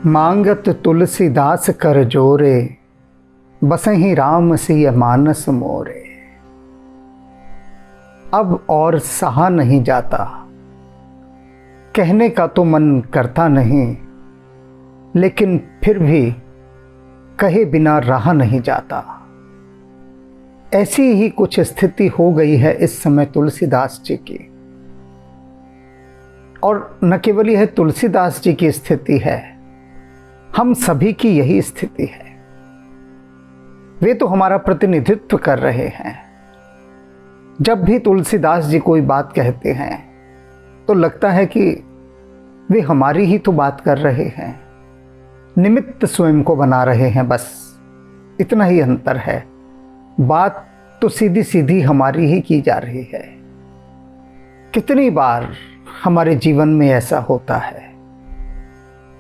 मांगत तुलसीदास कर जोरे, बसहि राम सिय मानस मोरे। अब और सहा नहीं जाता, कहने का तो मन करता नहीं, लेकिन फिर भी कहे बिना रहा नहीं जाता। ऐसी ही कुछ स्थिति हो गई है इस समय तुलसीदास जी की। और न केवल यह तुलसीदास जी की स्थिति है, हम सभी की यही स्थिति है। वे तो हमारा प्रतिनिधित्व कर रहे हैं। जब भी तुलसीदास जी कोई बात कहते हैं तो लगता है कि वे हमारी ही तो बात कर रहे हैं, निमित्त स्वयं को बना रहे हैं। बस इतना ही अंतर है। बात तो सीधी सीधी हमारी ही की जा रही है। कितनी बार हमारे जीवन में ऐसा होता है,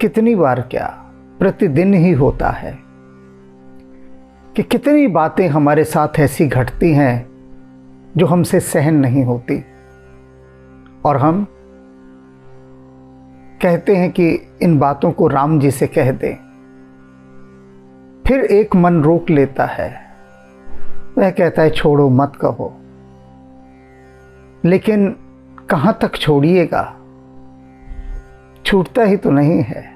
कितनी बार क्या प्रतिदिन ही होता है कि कितनी बातें हमारे साथ ऐसी घटती हैं जो हमसे सहन नहीं होती, और हम कहते हैं कि इन बातों को राम जी से कह दें। फिर एक मन रोक लेता है, वह कहता है छोड़ो मत कहो। लेकिन कहाँ तक छोड़िएगा, छूटता ही तो नहीं है।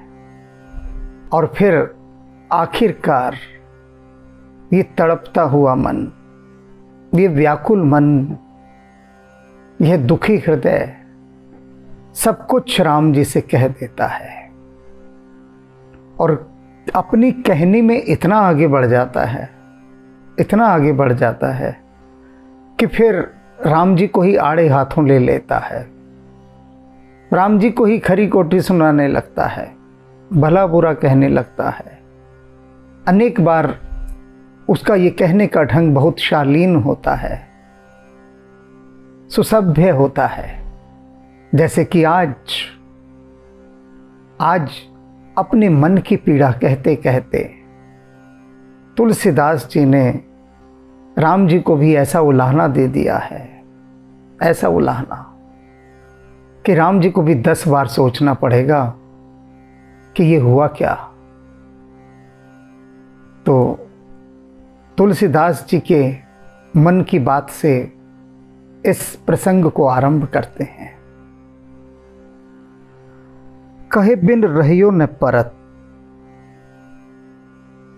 और फिर आखिरकार ये तड़पता हुआ मन, ये व्याकुल मन, यह दुखी हृदय सब कुछ राम जी से कह देता है, और अपनी कहनी में इतना आगे बढ़ जाता है, इतना आगे बढ़ जाता है कि फिर राम जी को ही आड़े हाथों ले लेता है। राम जी को ही खरी खोटी सुनाने लगता है, भला बुरा कहने लगता है। अनेक बार उसका ये कहने का ढंग बहुत शालीन होता है, सुसभ्य होता है। जैसे कि आज अपने मन की पीड़ा कहते कहते तुलसीदास जी ने राम जी को भी ऐसा उलाहना दे दिया है, ऐसा उलाहना कि राम जी को भी 10 बार सोचना पड़ेगा कि ये हुआ क्या। तो तुलसीदास जी के मन की बात से इस प्रसंग को आरंभ करते हैं। कहे बिन रहियो न परत।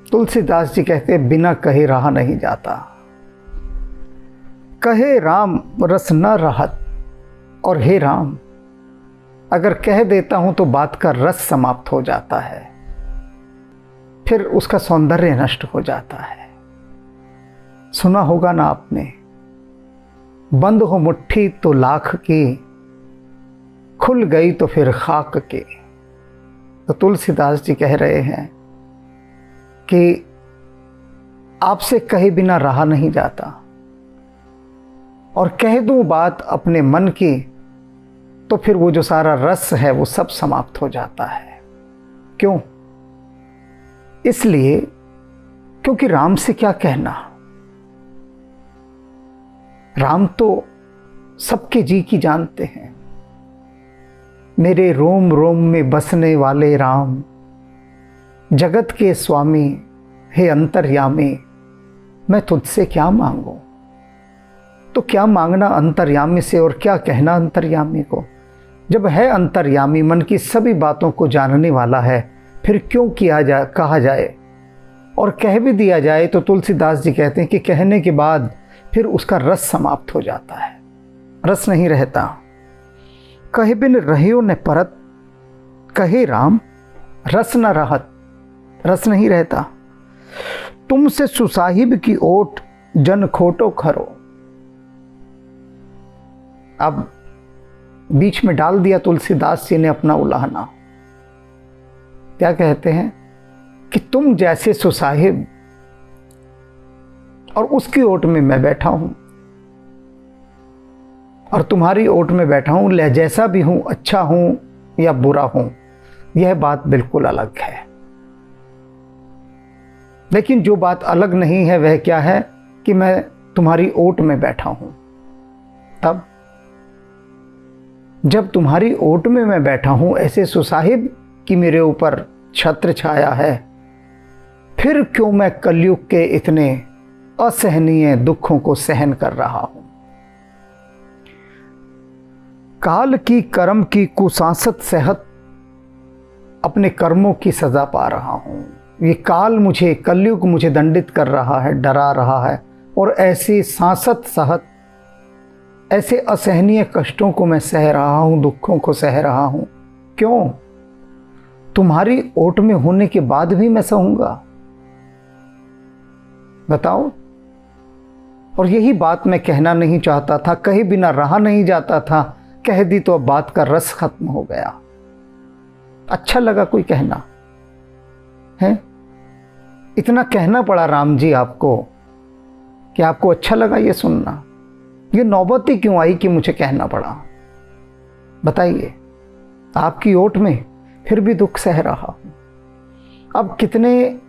तुलसीदास जी कहते हैं बिना कहे रहा नहीं जाता। कहे राम रस न रहत, और हे राम अगर कह देता हूं तो बात का रस समाप्त हो जाता है, फिर उसका सौंदर्य नष्ट हो जाता है। सुना होगा ना आपने, बंद हो मुट्ठी तो लाख की, खुल गई तो फिर खाक के। तो तुलसीदास जी कह रहे हैं कि आपसे कहे बिना रहा नहीं जाता, और कह दूं बात अपने मन की तो फिर वो जो सारा रस है वो सब समाप्त हो जाता है। क्यों? इसलिए क्योंकि राम से क्या कहना। राम तो सबके जी की जानते हैं। मेरे रोम रोम में बसने वाले राम, जगत के स्वामी, हे अंतर्यामी, मैं तुझसे क्या मांगू। तो क्या मांगना अंतर्यामी से, और क्या कहना अंतर्यामी को। जब है अंतर्यामी, मन की सभी बातों को जानने वाला है, फिर क्यों कहा जाए और कह भी दिया जाए। तो तुलसीदास जी कहते हैं कि कहने के बाद फिर उसका रस समाप्त हो जाता है, रस नहीं रहता। कहे बिन रहियो न परत, कहे राम रस न रहत, रस नहीं रहता। तुमसे सुसाहिब की ओट, जन खोटो खरो। अब बीच में डाल दिया तुलसीदास जी ने अपना उलाहना। क्या कहते हैं कि तुम जैसे सुसाहिब, और उसकी ओट में मैं बैठा हूं, और तुम्हारी ओट में बैठा हूं। जैसा भी हूं, अच्छा हूं या बुरा हूं, यह बात बिल्कुल अलग है। लेकिन जो बात अलग नहीं है वह क्या है कि मैं तुम्हारी ओट में बैठा हूं। तब जब तुम्हारी ओट में मैं बैठा हूं, ऐसे सुसाहिब कि मेरे ऊपर छत्र छाया है, फिर क्यों मैं कलयुग के इतने असहनीय दुखों को सहन कर रहा हूं। काल की कर्म की कुसांसत सहत अपने कर्मों की सजा पा रहा हूं। ये काल मुझे, कलयुग मुझे दंडित कर रहा है, डरा रहा है, और ऐसी सांसत सहत, ऐसे असहनीय कष्टों को मैं सह रहा हूं, दुखों को सह रहा हूं। क्यों? तुम्हारी ओट में होने के बाद भी मैं सहूंगा? बताओ। और यही बात मैं कहना नहीं चाहता था, कहे बिना रहा नहीं जाता था, कह दी तो अब बात का रस खत्म हो गया। अच्छा लगा कोई कहना है? इतना कहना पड़ा राम जी आपको कि आपको अच्छा लगा ये सुनना? ये नौबत ही क्यों आई कि मुझे कहना पड़ा? बताइए। आपकी ओट में फिर भी दुख सह रहा हूं। अब कितने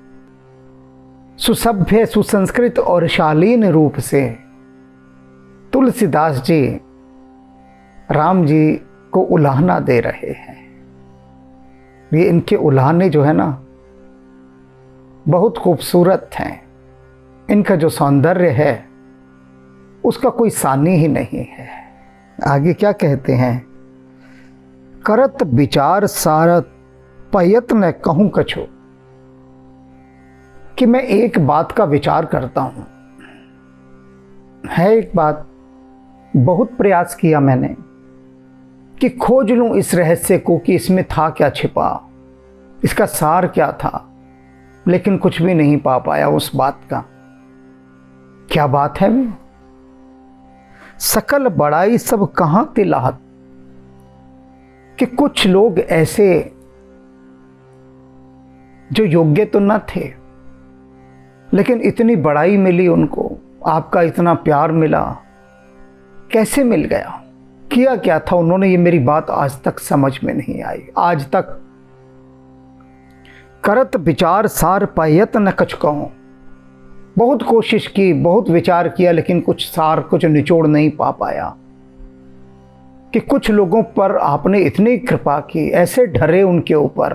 सुसभ्य, सुसंस्कृत और शालीन रूप से तुलसीदास जी राम जी को उलाहना दे रहे हैं। ये इनके उलाहने जो है ना, बहुत खूबसूरत हैं। इनका जो सौंदर्य है उसका कोई सानी ही नहीं है। आगे क्या कहते हैं? करत विचार सारत पयत न कहूं कछु, कि मैं एक बात का विचार करता हूं। है एक बात, बहुत प्रयास किया मैंने कि खोज लूं इस रहस्य को कि इसमें था क्या छिपा, इसका सार क्या था, लेकिन कुछ भी नहीं पा पाया उस बात का। क्या बात है वो? सकल बड़ाई सब कहां तिलाहत, कि कुछ लोग ऐसे जो योग्य तो न थे, लेकिन इतनी बड़ाई मिली उनको, आपका इतना प्यार मिला, कैसे मिल गया? किया क्या था उन्होंने? ये मेरी बात आज तक समझ में नहीं आई। आज तक करत विचार सार पायत न कछ कहूं, बहुत कोशिश की, बहुत विचार किया, लेकिन कुछ सार, कुछ निचोड़ नहीं पा पाया। कि कुछ लोगों पर आपने इतनी कृपा की, ऐसे ढरे उनके ऊपर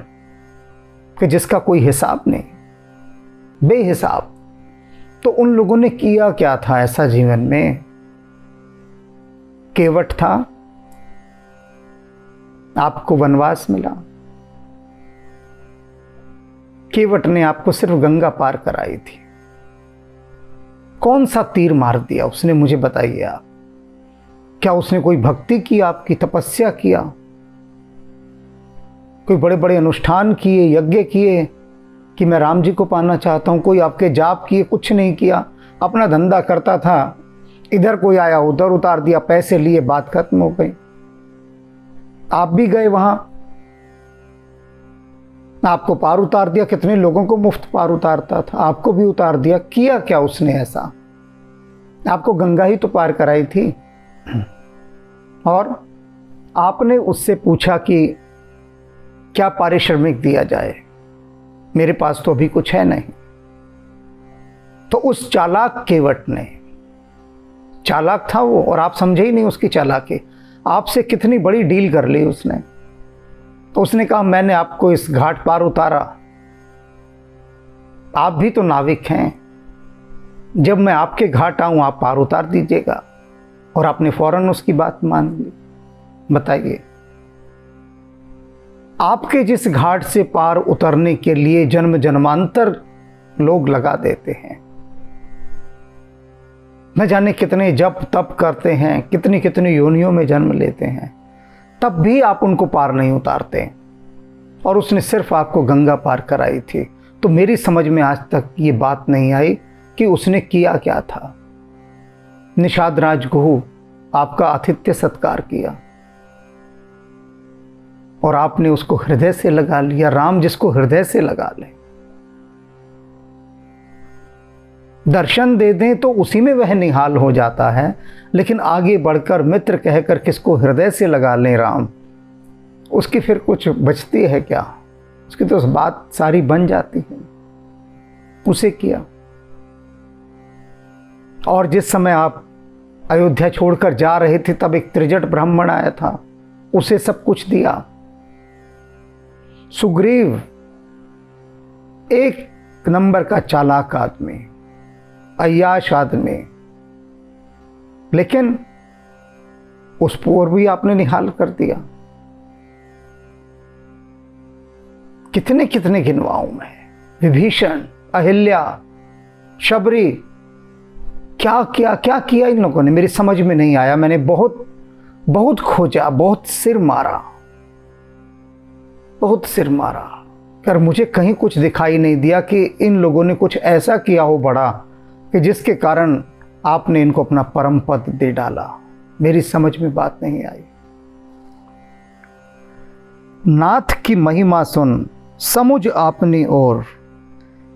कि जिसका कोई हिसाब नहीं, बेहिसाब। तो उन लोगों ने किया क्या था ऐसा जीवन में? केवट था, आपको वनवास मिला, केवट ने आपको सिर्फ गंगा पार कराई थी। कौन सा तीर मार दिया उसने, मुझे बताइए आप। क्या उसने कोई भक्ति की, आपकी तपस्या किया, कोई बड़े बड़े अनुष्ठान किए, यज्ञ किए कि मैं राम जी को पाना चाहता हूं? कोई आपके जाप किए? कुछ नहीं किया। अपना धंधा करता था, इधर कोई आया उधर उतार दिया, पैसे लिए, बात खत्म हो गई। आप भी गए वहां, आपको पार उतार दिया। कितने लोगों को मुफ्त पार उतारता था, आपको भी उतार दिया। किया क्या उसने ऐसा? आपको गंगा ही तो पार कराई थी। और आपने उससे पूछा कि क्या पारिश्रमिक दिया जाए? मेरे पास तो अभी कुछ है नहीं। तो उस चालाक केवट ने, चालाक था वो, और आप समझे ही नहीं उसकी चालाकी। आपसे कितनी बड़ी डील कर ली उसने। तो उसने कहा मैंने आपको इस घाट पार उतारा, आप भी तो नाविक हैं, जब मैं आपके घाट आऊं आप पार उतार दीजिएगा। और आपने फौरन उसकी बात मान ली। बताइए, आपके जिस घाट से पार उतरने के लिए जन्म जन्मांतर लोग लगा देते हैं, न जाने कितने जप तप करते हैं, कितनी कितनी योनियों में जन्म लेते हैं, तब भी आप उनको पार नहीं उतारते। और उसने सिर्फ आपको गंगा पार कराई थी। तो मेरी समझ में आज तक ये बात नहीं आई कि उसने किया क्या था। निषाद राजगुहु आपका आतिथ्य सत्कार किया और आपने उसको हृदय से लगा लिया। राम जिसको हृदय से लगा ले, दर्शन दे दें तो उसी में वह निहाल हो जाता है, लेकिन आगे बढ़कर मित्र कहकर किसको हृदय से लगा लें राम, उसकी फिर कुछ बचती है क्या? उसकी तो बात सारी बन जाती है। उसे किया। और जिस समय आप अयोध्या छोड़कर जा रहे थे तब एक त्रिजट ब्राह्मण आया था, उसे सब कुछ दिया। सुग्रीव एक नंबर का चालाक आदमी, अय्याश आदमी, लेकिन उस पर भी आपने निहाल कर दिया। कितने कितने गिनवाऊं मैं, विभीषण, अहिल्या, शबरी, क्या किया इन लोगों ने, मेरी समझ में नहीं आया। मैंने बहुत बहुत खोजा, बहुत सिर मारा, पर मुझे कहीं कुछ दिखाई नहीं दिया कि इन लोगों ने कुछ ऐसा किया हो बड़ा कि जिसके कारण आपने इनको अपना परम पद दे डाला। मेरी समझ में बात नहीं आई। नाथ की महिमा सुन समुझ अपनी ओर,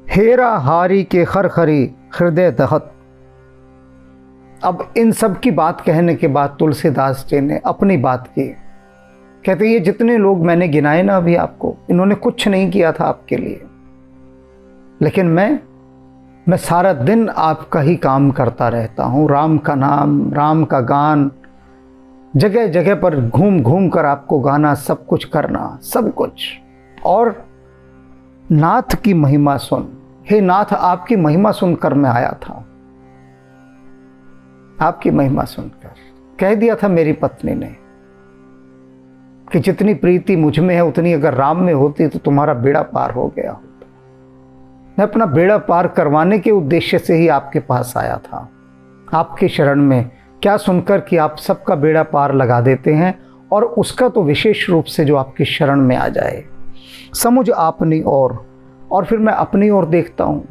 हेरा हारी के खरखरी हृदय दहत। अब इन सब की बात कहने के बाद तुलसीदास जी ने अपनी बात की। कहते ये जितने लोग मैंने गिनाए ना अभी आपको, इन्होंने कुछ नहीं किया था आपके लिए, लेकिन मैं सारा दिन आपका ही काम करता रहता हूँ। राम का नाम, राम का गान, जगह जगह पर घूम घूम कर आपको गाना, सब कुछ करना, सब कुछ। और नाथ की महिमा सुन, हे नाथ आपकी महिमा सुनकर मैं आया था। आपकी महिमा सुनकर कह दिया था मेरी पत्नी ने कि जितनी प्रीति मुझ में है उतनी अगर राम में होती तो तुम्हारा बेड़ा पार हो गया होता। मैं अपना बेड़ा पार करवाने के उद्देश्य से ही आपके पास आया था, आपके शरण में। क्या सुनकर कि आप सबका बेड़ा पार लगा देते हैं, और उसका तो विशेष रूप से जो आपकी शरण में आ जाए। समुझ अपनी ओर, और फिर मैं अपनी ओर देखता हूं,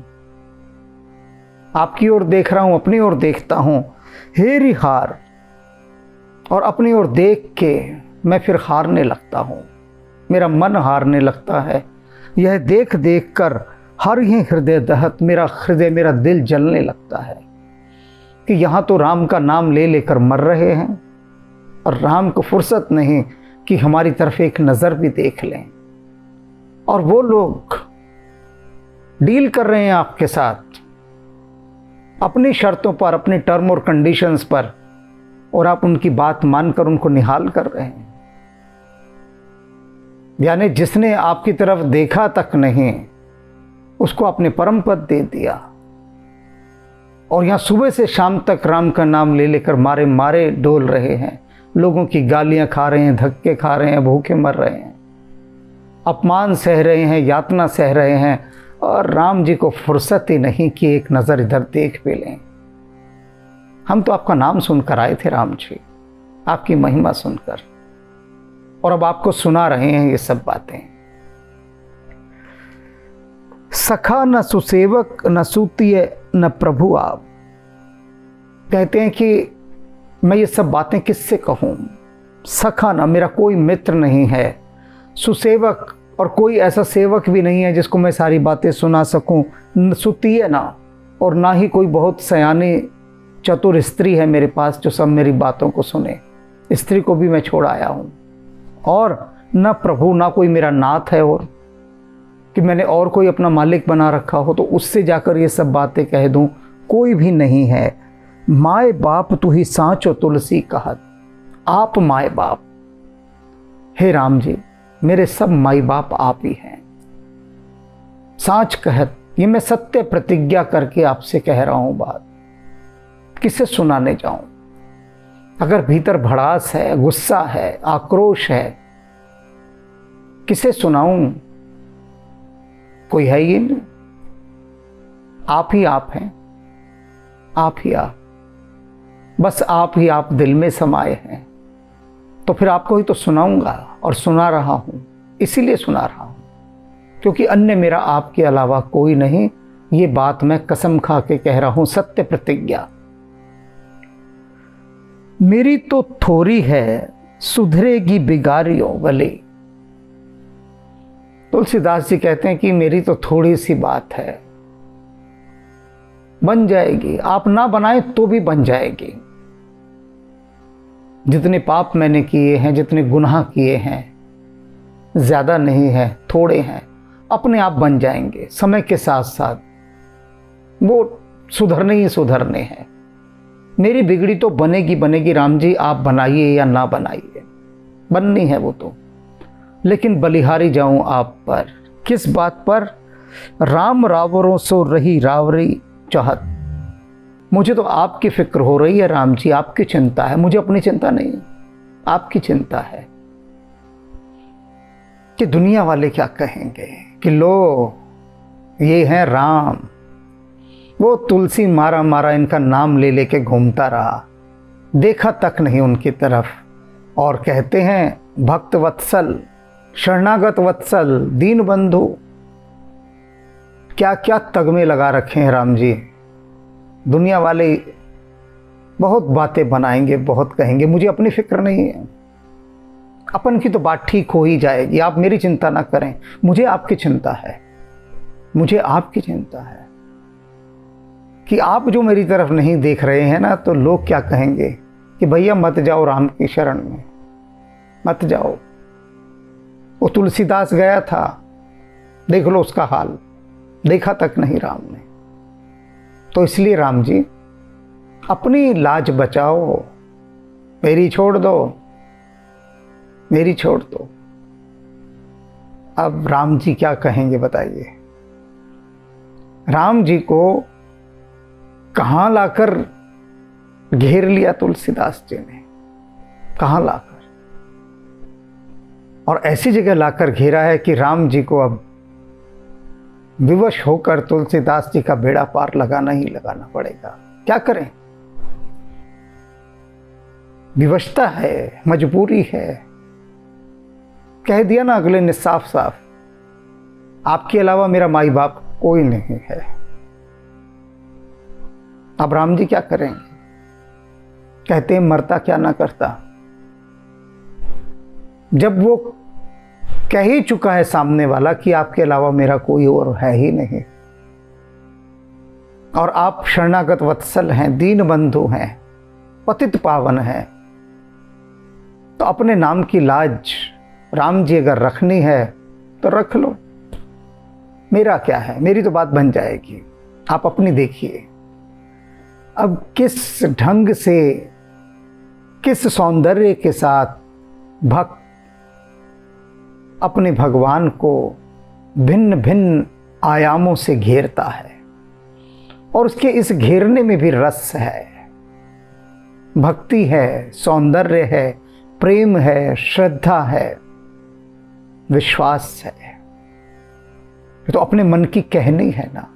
आपकी ओर देख रहा हूं, अपनी ओर देखता हूं। हेरी हार, और अपनी ओर देख के मैं फिर हारने लगता हूं, मेरा मन हारने लगता है। यह देख देख कर हर ही हृदय दहत, मेरा हृदय, मेरा दिल जलने लगता है कि यहाँ तो राम का नाम ले लेकर मर रहे हैं, और राम को फुर्सत नहीं कि हमारी तरफ एक नज़र भी देख लें। और वो लोग डील कर रहे हैं आपके साथ अपनी शर्तों पर, अपनी टर्म और कंडीशंस पर, और आप उनकी बात मानकर उनको निहाल कर रहे हैं। यानी जिसने आपकी तरफ देखा तक नहीं, उसको आपने परम पद दे दिया। और यहां सुबह से शाम तक राम का नाम ले लेकर मारे मारे डोल रहे हैं, लोगों की गालियां खा रहे हैं, धक्के खा रहे हैं, भूखे मर रहे हैं, अपमान सह रहे हैं, यातना सह रहे हैं, और राम जी को फुर्सत ही नहीं कि एक नज़र इधर देख भी लें। हम तो आपका नाम सुनकर आए थे राम जी, आपकी महिमा सुनकर, और अब आपको सुना रहे हैं ये सब बातें। सखा न सुसेवक न सूतीय न प्रभु आप। कहते हैं कि मैं ये सब बातें किससे कहूँ। सखा न, मेरा कोई मित्र नहीं है। सुसेवक, और कोई ऐसा सेवक भी नहीं है जिसको मैं सारी बातें सुना सकूं। सुतीय ना, और ना ही कोई बहुत सयानी चतुर स्त्री है मेरे पास जो सब मेरी बातों को सुने। स्त्री को भी मैं छोड़ आया हूँ। और न प्रभु, ना कोई मेरा नाथ है, और कि मैंने और कोई अपना मालिक बना रखा हो तो उससे जाकर ये सब बातें कह दूं, कोई भी नहीं है। माए बाप तू ही सांचो तुलसी कहत, आप माए बाप। हे राम जी, मेरे सब माई बाप आप ही हैं। सांच कहत, ये मैं सत्य प्रतिज्ञा करके आपसे कह रहा हूं बात, किसे सुनाने जाऊं। अगर भीतर भड़ास है, गुस्सा है, आक्रोश है, किसे सुनाऊं। कोई है ही नहीं, आप ही आप हैं, आप ही आप, बस आप ही आप दिल में समाये हैं। तो फिर आपको ही तो सुनाऊंगा, और सुना रहा हूं, इसीलिए सुना रहा हूं क्योंकि अन्य मेरा आपके अलावा कोई नहीं। ये बात मैं कसम खा के कह रहा हूं, सत्य प्रतिज्ञा। मेरी तो थोड़ी है सुधरेगी बिगाड़ियों वाली। तुलसीदास जी कहते हैं कि मेरी तो थोड़ी सी बात है, बन जाएगी। आप ना बनाए तो भी बन जाएगी। जितने पाप मैंने किए हैं, जितने गुनाह किए हैं, ज्यादा नहीं है, थोड़े हैं, अपने आप बन जाएंगे। समय के साथ साथ वो सुधरने ही सुधरने हैं। मेरी बिगड़ी तो बनेगी बनेगी राम जी, आप बनाइए या ना बनाइए, बननी है वो तो। लेकिन बलिहारी जाऊं आप पर, किस बात पर? राम रावरों सो रही रावरी चाहत। मुझे तो आपकी फिक्र हो रही है राम जी, आपकी चिंता है, मुझे अपनी चिंता नहीं, आपकी चिंता है कि दुनिया वाले क्या कहेंगे कि लो ये हैं राम। वो तुलसी मारा मारा इनका नाम ले लेके घूमता रहा, देखा तक नहीं उनकी तरफ, और कहते हैं भक्त वत्सल, शरणागत वत्सल, दीन बंधु। क्या क्या तगमे लगा रखे हैं राम जी। दुनिया वाले बहुत बातें बनाएंगे, बहुत कहेंगे, मुझे अपनी फिक्र नहीं है। अपन की तो बात ठीक हो ही जाएगी, आप मेरी चिंता ना करें। मुझे आपकी चिंता है, मुझे आपकी चिंता है कि आप जो मेरी तरफ नहीं देख रहे हैं ना, तो लोग क्या कहेंगे कि भैया मत जाओ राम की शरण में, मत जाओ। वो तुलसीदास गया था, देख लो उसका हाल, देखा तक नहीं राम ने। तो इसलिए राम जी अपनी लाज बचाओ, मेरी छोड़ दो, मेरी छोड़ दो। अब राम जी क्या कहेंगे बताइए। राम जी को कहां लाकर घेर लिया तुलसीदास जी ने, कहां लाकर, और ऐसी जगह लाकर घेरा है कि राम जी को अब विवश होकर तुलसीदास जी का बेड़ा पार लगाना ही लगाना पड़ेगा। क्या करें, विवशता है, मजबूरी है। कह दिया ना अगले ने साफ साफ, आपके अलावा मेरा माई बाप कोई नहीं है। अब राम जी क्या करेंगे। कहते हैं मरता क्या ना करता। जब वो कह ही चुका है सामने वाला कि आपके अलावा मेरा कोई और है ही नहीं, और आप शरणागत वत्सल हैं, दीन बंधु हैं, पतित पावन हैं, तो अपने नाम की लाज राम जी अगर रखनी है तो रख लो, मेरा क्या है, मेरी तो बात बन जाएगी। आप अपनी देखिए। अब किस ढंग से, किस सौंदर्य के साथ भक्त अपने भगवान को भिन्न भिन्न आयामों से घेरता है, और उसके इस घेरने में भी रस है, भक्ति है, सौंदर्य है, प्रेम है, श्रद्धा है, विश्वास है। तो अपने मन की कहनी है ना।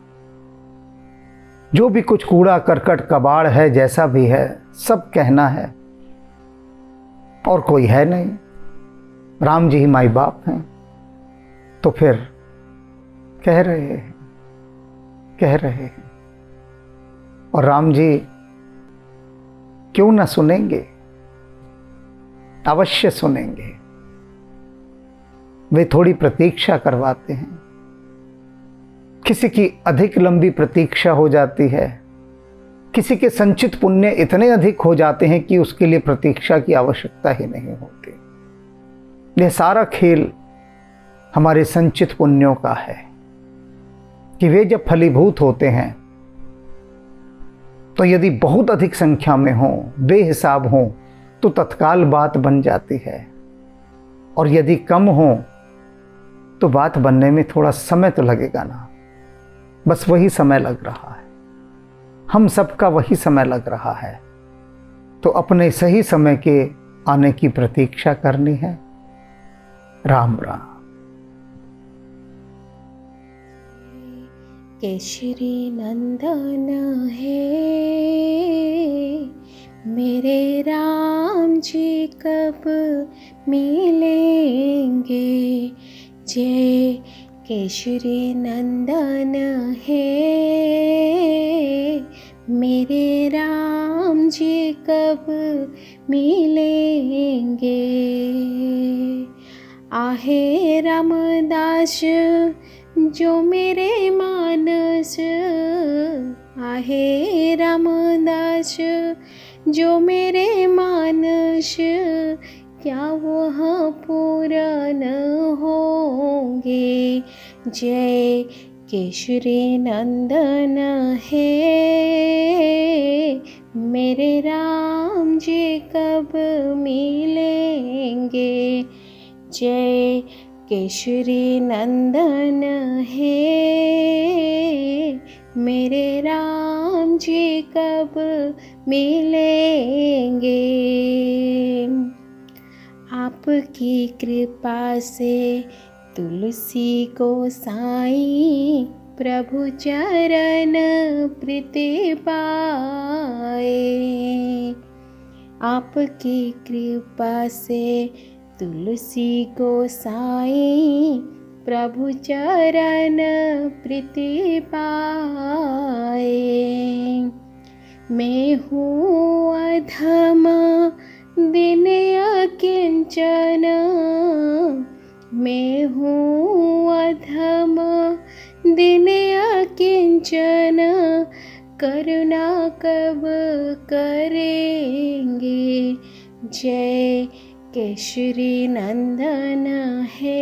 जो भी कुछ कूड़ा करकट कबाड़ है, जैसा भी है, सब कहना है, और कोई है नहीं। राम जी ही माई बाप हैं, तो फिर कह रहे हैं, कह रहे हैं। और राम जी क्यों ना सुनेंगे, अवश्य सुनेंगे। वे थोड़ी प्रतीक्षा करवाते हैं। किसी की अधिक लंबी प्रतीक्षा हो जाती है, किसी के संचित पुण्य इतने अधिक हो जाते हैं कि उसके लिए प्रतीक्षा की आवश्यकता ही नहीं होती। यह सारा खेल हमारे संचित पुण्यों का है कि वे जब फलीभूत होते हैं तो यदि बहुत अधिक संख्या में हों, बेहिसाब हों, तो तत्काल बात बन जाती है, और यदि कम हों तो बात बनने में थोड़ा समय तो लगेगा ना। बस वही समय लग रहा है, हम सबका वही समय लग रहा है। तो अपने सही समय के आने की प्रतीक्षा करनी है। राम राम। केशरी नंदन है मेरे राम जी, कब मिलेंगे। जय केशरी नंदन है मेरे राम जी, कब मिलेंगे। आहे रामदास जो मेरे मानस, आहे रामदास जो मेरे मानस, क्या वह पूर्ण होंगे। जय केशरी नंदन है मेरे राम जी, कब मिलेंगे। जय केशरी नंदन है। मेरे राम जी कब मिलेंगे। आपकी कृपा से तुलसी को साईं प्रभु चरण प्रीति पाए। आपकी कृपा से तुलसी को साईं प्रभु चरण प्रीति पाए। मैं हूँ अधम दिन अकिंचन, मैं हूँ अधम दिन अकिंचन, करुणा कब करेंगे। जय केशरी नंदन है।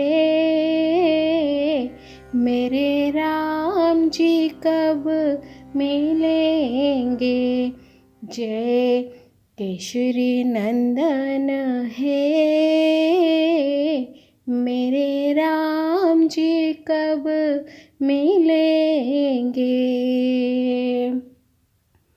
मेरे राम जी कब मिलेंगे। जय केशरी नंदन है। मेरे राम जी कब मिलेंगे।